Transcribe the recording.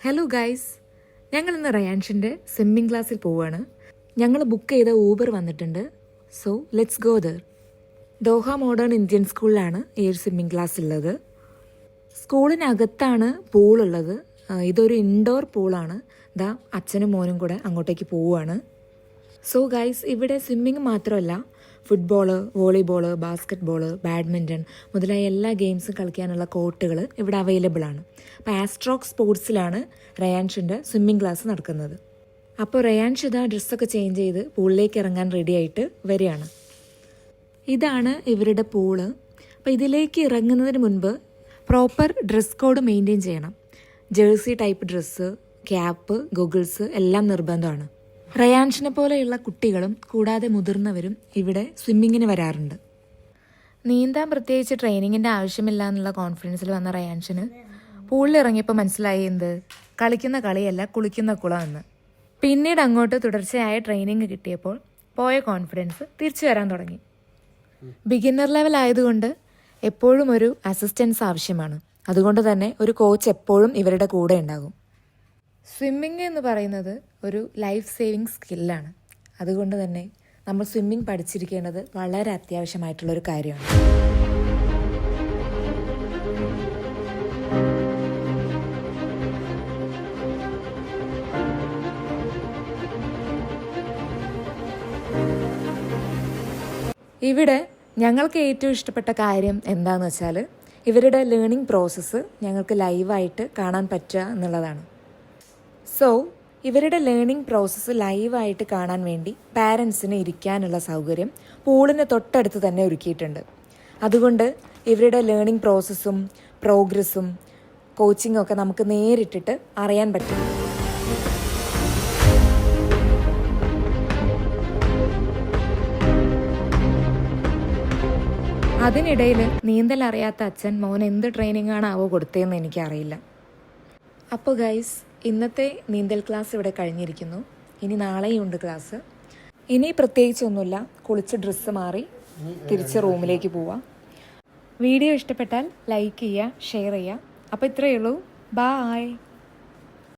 Hello guys, ഞങ്ങൾ ഇന്ന് റയാൻഷിൻ്റെ swimming ക്ലാസ്സിൽ പോവുകയാണ്. ഞങ്ങൾ ബുക്ക് ചെയ്ത ഊബർ വന്നിട്ടുണ്ട്. So let's go there. Doha modern Indian സ്കൂളിലാണ് ഈ ഒരു സ്വിമ്മിംഗ് ക്ലാസ് ഉള്ളത്. സ്കൂളിനകത്താണ് പൂളുള്ളത്. ഇതൊരു ഇൻഡോർ പൂളാണ്. ദാ അച്ഛനും മോനും കൂടെ അങ്ങോട്ടേക്ക് പോവുകയാണ്. സോ ഗൈസ്, ഇവിടെ സ്വിമ്മിങ് മാത്രമല്ല, football, volleyball, basket ball, badminton മുതലായ എല്ലാ ഗെയിംസും കളിക്കാനുള്ള കോർട്ടുകൾ ഇവിടെ അവൈലബിൾ ആണ്. അപ്പോൾ ആസ്ട്രോക്ക് സ്പോർട്സിലാണ് റയാൻഷിൻ്റെ സ്വിമ്മിംഗ് ക്ലാസ് നടക്കുന്നത്. അപ്പോൾ റയാൻഷ് ഇതാ ഡ്രസ്സൊക്കെ ചേഞ്ച് ചെയ്ത് പൂളിലേക്ക് ഇറങ്ങാൻ റെഡി ആയിട്ട് വരികയാണ്. ഇതാണ് ഇവരുടെ പൂള്. അപ്പോൾ ഇതിലേക്ക് ഇറങ്ങുന്നതിന് മുൻപ് പ്രോപ്പർ ഡ്രസ് കോഡ് മെയിൻറ്റെയിൻ ചെയ്യണം. Jersey type dress, cap, goggles എല്ലാം നിർബന്ധമാണ്. റയാൻഷിനെ പോലെയുള്ള കുട്ടികളും കൂടാതെ മുതിർന്നവരും ഇവിടെ സ്വിമ്മിങ്ങിന് വരാറുണ്ട്. നീന്താൻ പ്രത്യേകിച്ച് ട്രെയിനിങ്ങിൻ്റെ ആവശ്യമില്ല എന്നുള്ള കോൺഫിഡൻസിൽ വന്ന റയാൻഷിന് പൂളിൽ ഇറങ്ങിയപ്പോൾ മനസ്സിലായി എന്ത് കളിക്കുന്ന കളിയല്ല കുളിക്കുന്ന കുളം എന്ന്. പിന്നീട് അങ്ങോട്ട് തുടർച്ചയായ ട്രെയിനിങ് കിട്ടിയപ്പോൾ പോയ കോൺഫിഡൻസ് തിരിച്ചു വരാൻ തുടങ്ങി. ബിഗിന്നർ ലെവൽ ആയതുകൊണ്ട് എപ്പോഴും ഒരു അസിസ്റ്റൻസ് ആവശ്യമാണ്. അതുകൊണ്ട് തന്നെ ഒരു കോച്ച് എപ്പോഴും ഇവരുടെ കൂടെ ഉണ്ടാകും. സ്വിമ്മിങ് എന്ന് പറയുന്നത് ഒരു ലൈഫ് സേവിങ് സ്കില്ലാണ്. അതുകൊണ്ട് തന്നെ നമ്മൾ സ്വിമ്മിങ് പഠിച്ചിരിക്കേണ്ടത് വളരെ അത്യാവശ്യമായിട്ടുള്ളൊരു കാര്യമാണ്. ഇവിടെ ഞങ്ങൾക്ക് ഏറ്റവും ഇഷ്ടപ്പെട്ട കാര്യം എന്താണെന്ന് വെച്ചാൽ ഇവരുടെ ലേണിംഗ് പ്രോസസ്സ് ഞങ്ങൾക്ക് ലൈവായിട്ട് കാണാൻ പറ്റുക എന്നുള്ളതാണ്. സോ ഇവരുടെ ലേണിംഗ് പ്രോസസ്സ് ലൈവായിട്ട് കാണാൻ വേണ്ടി പാരൻസിന് ഇരിക്കാനുള്ള സൗകര്യം പൂളിന് തൊട്ടടുത്ത് തന്നെ ഒരുക്കിയിട്ടുണ്ട്. അതുകൊണ്ട് ഇവരുടെ ലേണിംഗ് പ്രോസസ്സും പ്രോഗ്രസ്സും കോച്ചിങ്ങും ഒക്കെ നമുക്ക് നേരിട്ടിട്ട് അറിയാൻ പറ്റും. അതിനിടയിൽ നീന്തൽ അറിയാത്ത അച്ഛൻ മോൻ എന്ത് ട്രെയിനിങ് ആണാവോ കൊടുത്തതെന്ന് എനിക്കറിയില്ല. അപ്പോൾ ഗൈസ്, ഇന്നത്തെ നീന്തൽ ക്ലാസ് ഇവിടെ കഴിഞ്ഞിരിക്കുന്നു. ഇനി നാളെയും ഉണ്ട് ക്ലാസ്. ഇനി പ്രത്യേകിച്ചൊന്നുമില്ല, കുളിച്ച് ഡ്രസ്സ് മാറി തിരിച്ച് റൂമിലേക്ക് പോവാം. വീഡിയോ ഇഷ്ടപ്പെട്ടാൽ ലൈക്ക് ചെയ്യുക, ഷെയർ ചെയ്യുക. അപ്പോൾ ഇത്രയേ ഉള്ളൂ. ബായ്.